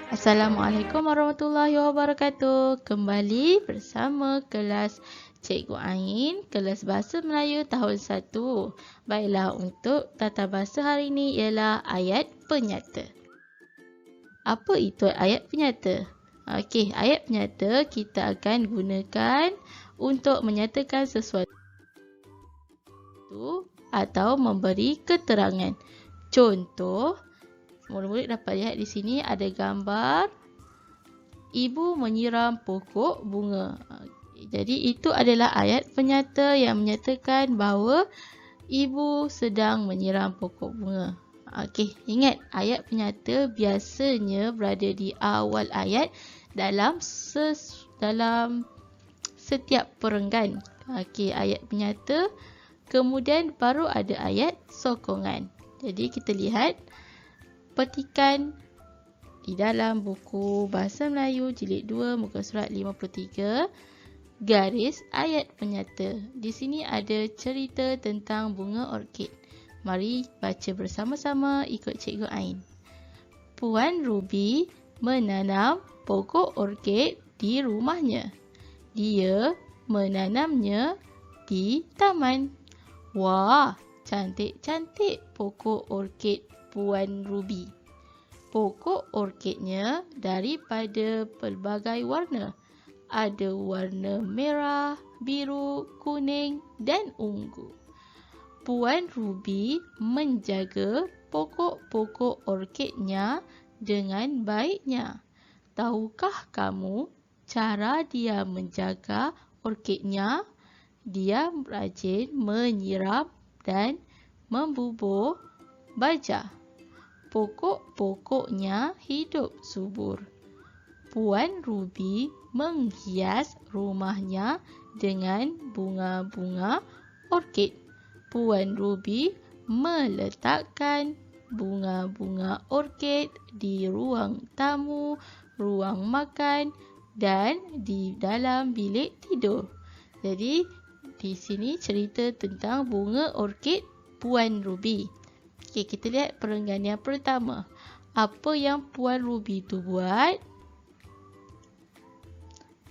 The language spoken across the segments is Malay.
Assalamualaikum warahmatullahi wabarakatuh. Kembali bersama kelas Cikgu Ain, kelas Bahasa Melayu tahun 1. Baiklah, untuk tata bahasa hari ini ialah ayat penyata. Apa itu ayat penyata? Okey, ayat penyata kita akan gunakan untuk menyatakan sesuatu atau memberi keterangan. Contoh, murid-murid dapat lihat di sini ada gambar ibu menyiram pokok bunga. Jadi itu adalah ayat penyata yang menyatakan bahawa ibu sedang menyiram pokok bunga. Okey, ingat ayat penyata biasanya berada di awal ayat dalam setiap perenggan. Okey, ayat penyata, kemudian baru ada ayat sokongan. Jadi kita lihat petikan di dalam buku Bahasa Melayu Jilid 2 muka surat 53 garis ayat penyata. Di sini ada cerita tentang bunga orkid. Mari baca bersama-sama ikut Cikgu Ain. Puan Ruby menanam pokok orkid di rumahnya. Dia menanamnya di taman. Wah, cantik-cantik pokok orkid Puan Ruby. Pokok orkidnya daripada pelbagai warna. Ada warna merah, biru, kuning dan ungu. Puan Ruby menjaga pokok-pokok orkidnya dengan baiknya. Tahukah kamu cara dia menjaga orkidnya? Dia rajin menyiram dan membubur baja. Pokok-pokoknya hidup subur. Puan Ruby menghias rumahnya dengan bunga-bunga orkid. Puan Ruby meletakkan bunga-bunga orkid di ruang tamu, ruang makan dan di dalam bilik tidur. Jadi di sini cerita tentang bunga orkid Puan Ruby. Okey, kita lihat perenggan yang pertama. Apa yang Puan Ruby tu buat?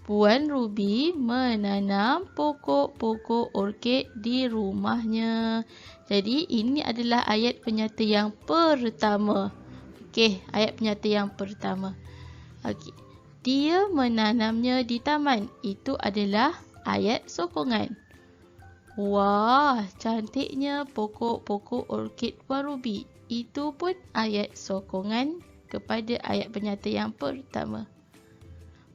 Puan Ruby menanam pokok-pokok orkid di rumahnya. Jadi ini adalah ayat penyata yang pertama. Okey, ayat penyata yang pertama. Okey. Dia menanamnya di taman. Itu adalah ayat sokongan. Wah, cantiknya pokok-pokok orkid Puan Ruby. Itu pun ayat sokongan kepada ayat penyata yang pertama.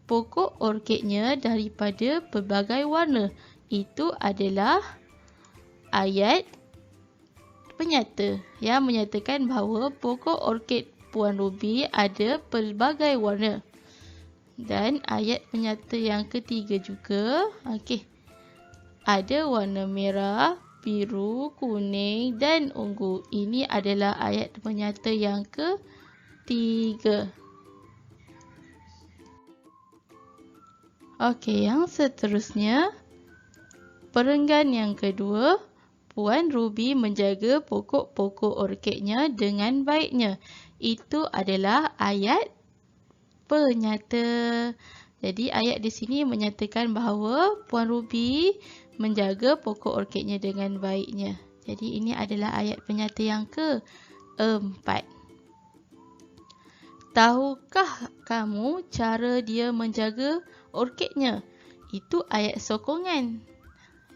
Pokok orkidnya daripada pelbagai warna. Itu adalah ayat penyata yang menyatakan bahawa pokok orkid Puan Ruby ada pelbagai warna. Dan ayat penyata yang ketiga juga, okey, ada warna merah, biru, kuning dan ungu. Ini adalah ayat penyata yang ketiga. Okey, yang seterusnya, perenggan yang kedua, Puan Ruby menjaga pokok-pokok orkidnya dengan baiknya. Itu adalah ayat penyata. Jadi ayat di sini menyatakan bahawa Puan Ruby menjaga pokok orkidnya dengan baiknya. Jadi ini adalah ayat penyata yang keempat. Tahukah kamu cara dia menjaga orkidnya? Itu ayat sokongan.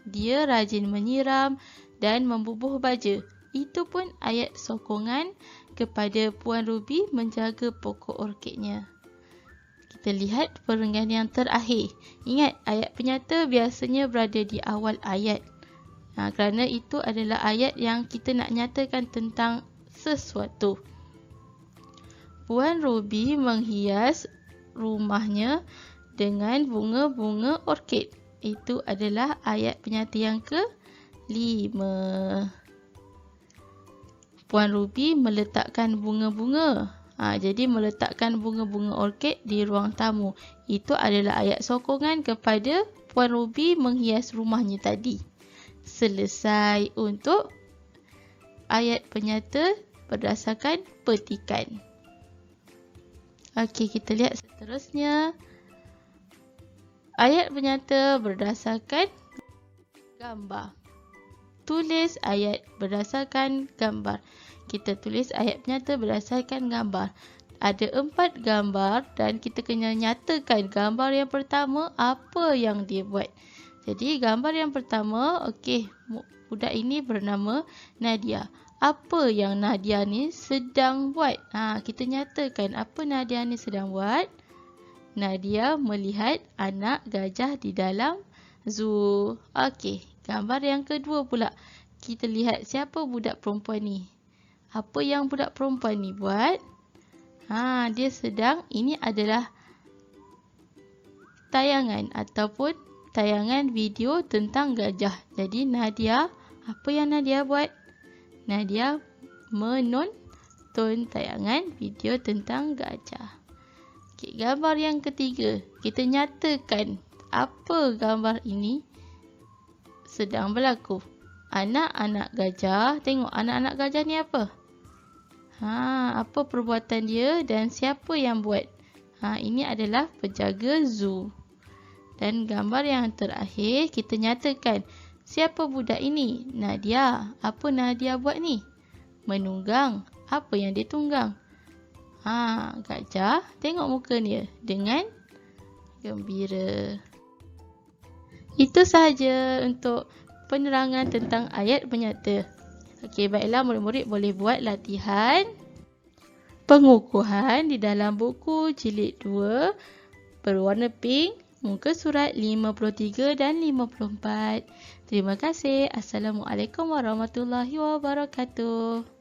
Dia rajin menyiram dan membubur baja. Itu pun ayat sokongan kepada Puan Ruby menjaga pokok orkidnya. Kita lihat perenggan yang terakhir. Ingat, ayat penyata biasanya berada di awal ayat. Kerana itu adalah ayat yang kita nak nyatakan tentang sesuatu. Puan Ruby menghias rumahnya dengan bunga-bunga orkid. Itu adalah ayat penyata yang kelima. Puan Ruby meletakkan bunga-bunga. Jadi meletakkan bunga-bunga orkid di ruang tamu. Itu adalah ayat sokongan kepada Puan Ruby menghias rumahnya tadi. Selesai untuk ayat penyata berdasarkan petikan. Okey, kita lihat seterusnya. Ayat penyata berdasarkan gambar. Tulis ayat berdasarkan gambar. Kita tulis ayat penyata berdasarkan gambar. Ada 4 gambar dan kita kena nyatakan gambar yang pertama apa yang dia buat. Jadi gambar yang pertama, okey, budak ini bernama Nadia. Apa yang Nadia ni sedang buat? Kita nyatakan apa Nadia ni sedang buat. Nadia melihat anak gajah di dalam zoo. Okey, gambar yang kedua pula. Kita lihat siapa budak perempuan ni. Apa yang budak perempuan ni buat? Dia sedang, ini adalah tayangan ataupun tayangan video tentang gajah. Jadi Nadia, apa yang Nadia buat? Nadia menonton tayangan video tentang gajah. Okay, gambar yang ketiga, kita nyatakan apa gambar ini sedang berlaku. Anak-anak gajah, tengok anak-anak gajah ni apa? Apa perbuatan dia dan siapa yang buat? Ini adalah penjaga zoo. Dan gambar yang terakhir, kita nyatakan siapa budak ini? Nadia. Apa Nadia buat ni? Menunggang. Apa yang dia tunggang? Gajah, tengok muka dia dengan gembira. Itu sahaja untuk penerangan tentang ayat penyata. Okey, baiklah murid-murid boleh buat latihan pengukuhan di dalam buku jilid 2 berwarna pink, muka surat 53 dan 54. Terima kasih. Assalamualaikum warahmatullahi wabarakatuh.